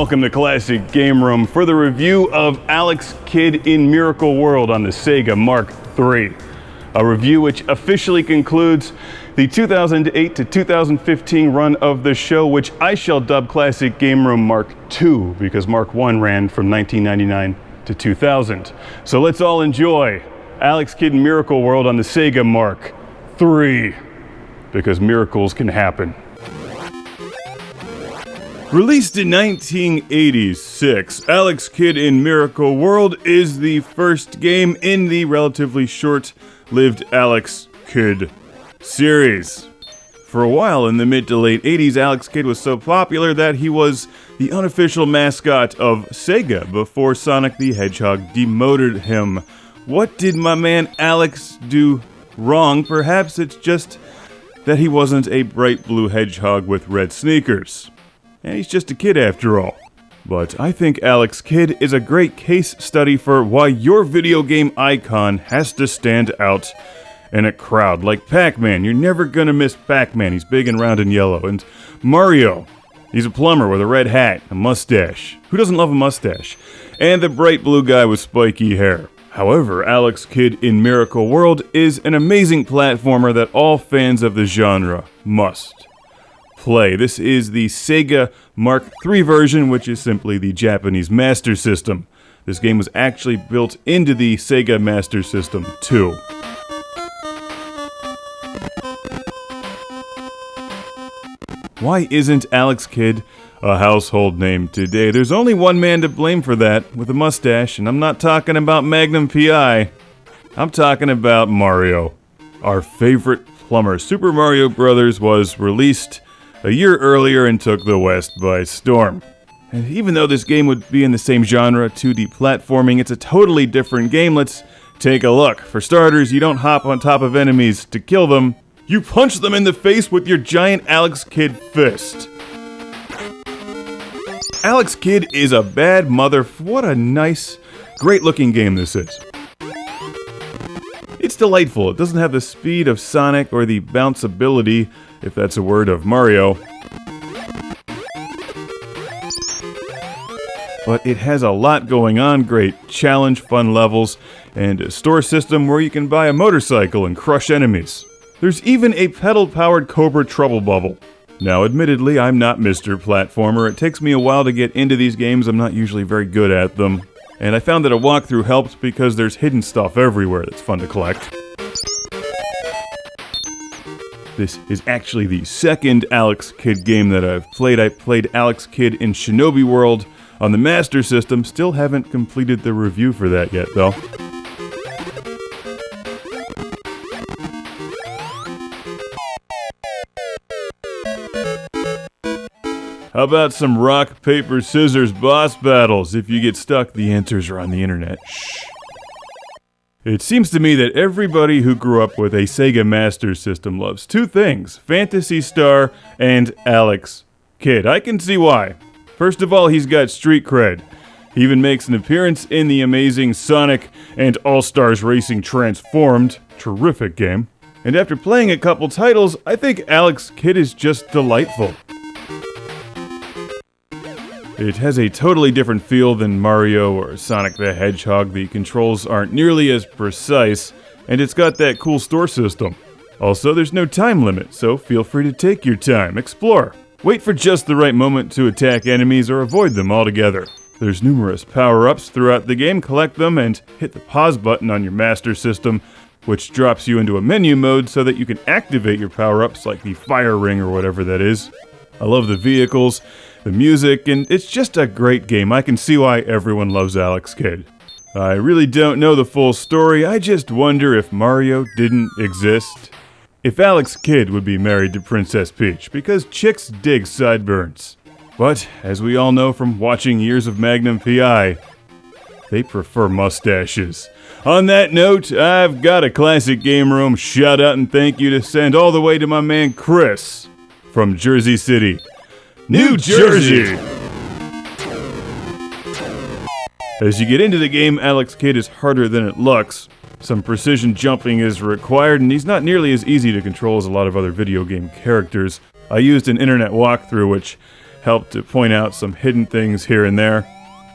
welcome to Classic Game Room for the review of Alex Kidd in Miracle World on the Sega Mark III. A review which officially concludes the 2008 to 2015 run of the show, which I shall dub Classic Game Room Mark II, because Mark I ran from 1999 to 2000. So let's all enjoy Alex Kidd in Miracle World on the Sega Mark III, because miracles can happen. Released in 1986, Alex Kidd in Miracle World is the first game in the relatively short-lived Alex Kidd series. For a while in the mid to late 80s, Alex Kidd was so popular that he was the unofficial mascot of Sega before Sonic the Hedgehog demoted him. What did my man Alex do wrong? Perhaps it's just that he wasn't a bright blue hedgehog with red sneakers. And he's just a kid after all. But I think Alex Kidd is a great case study for why your video game icon has to stand out in a crowd. Like Pac-Man, you're never gonna miss Pac-Man. He's big and round and yellow. And Mario, he's a plumber with a red hat, a mustache. Who doesn't love a mustache? And the bright blue guy with spiky hair. However, Alex Kidd in Miracle World is an amazing platformer that all fans of the genre must play. This is the Sega Mark III version, which is simply the Japanese Master System. This game was actually built into the Sega Master System too. Why isn't Alex Kidd a household name today? There's only one man to blame for that, with a mustache, and I'm not talking about Magnum P.I. I'm talking about Mario, our favorite plumber. Super Mario Bros. Was released a year earlier and took the West by storm. And even though this game would be in the same genre, 2D platforming, it's a totally different game. Let's take a look. For starters, you don't hop on top of enemies to kill them. You punch them in the face with your giant Alex Kidd fist. Alex Kidd is a bad mother. What a nice, great-looking game this is. It's delightful. It doesn't have the speed of Sonic or the bounceability, if that's a word, of Mario. But it has a lot going on, great challenge, fun levels, and a store system where you can buy a motorcycle and crush enemies. There's even a pedal-powered Cobra Trouble Bubble. Now, admittedly, I'm not Mr. Platformer. It takes me a while to get into these games. I'm not usually very good at them. And I found that a walkthrough helped because there's hidden stuff everywhere that's fun to collect. This is actually the second Alex Kidd game that I've played. I played Alex Kidd in Shinobi World on the Master System. Still haven't completed the review for that yet, though. How about some rock, paper, scissors boss battles? If you get stuck, the answers are on the internet. Shh. It seems to me that everybody who grew up with a Sega Master System loves two things: Phantasy Star and Alex Kidd. I can see why. First of all, he's got street cred. He even makes an appearance in the amazing Sonic and All-Stars Racing Transformed. Terrific game. And after playing a couple titles, I think Alex Kidd is just delightful. It has a totally different feel than Mario or Sonic the Hedgehog. The controls aren't nearly as precise, and it's got that cool store system. Also, there's no time limit, so feel free to take your time, explore. Wait for just the right moment to attack enemies or avoid them altogether. There's numerous power-ups throughout the game. Collect them and hit the pause button on your Master System, which drops you into a menu mode so that you can activate your power-ups like the fire ring or whatever that is. I love the vehicles, the music, and it's just a great game. I can see why everyone loves Alex Kidd. I really don't know the full story. I just wonder if Mario didn't exist. If Alex Kidd would be married to Princess Peach, because chicks dig sideburns. But, as we all know from watching years of Magnum P.I., they prefer mustaches. On that note, I've got a Classic Game Room shout out and thank you to send all the way to my man Chris from Jersey City, New Jersey. As you get into the game, Alex Kidd is harder than it looks. Some precision jumping is required, and he's not nearly as easy to control as a lot of other video game characters. I used an internet walkthrough which help to point out some hidden things here and there.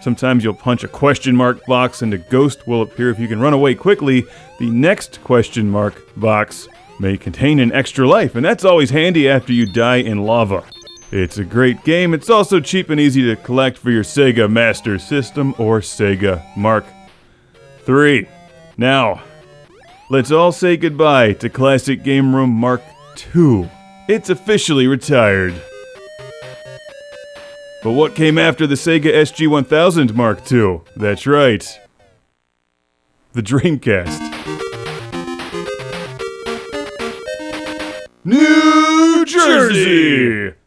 Sometimes you'll punch a question mark box and a ghost will appear. If you can run away quickly, the next question mark box may contain an extra life, and that's always handy after you die in lava. It's a great game. It's also cheap and easy to collect for your Sega Master System or Sega Mark III. Now, let's all say goodbye to Classic Game Room Mark II. It's officially retired. But what came after the Sega SG-1000 Mark II? That's right. The Dreamcast. New Jersey!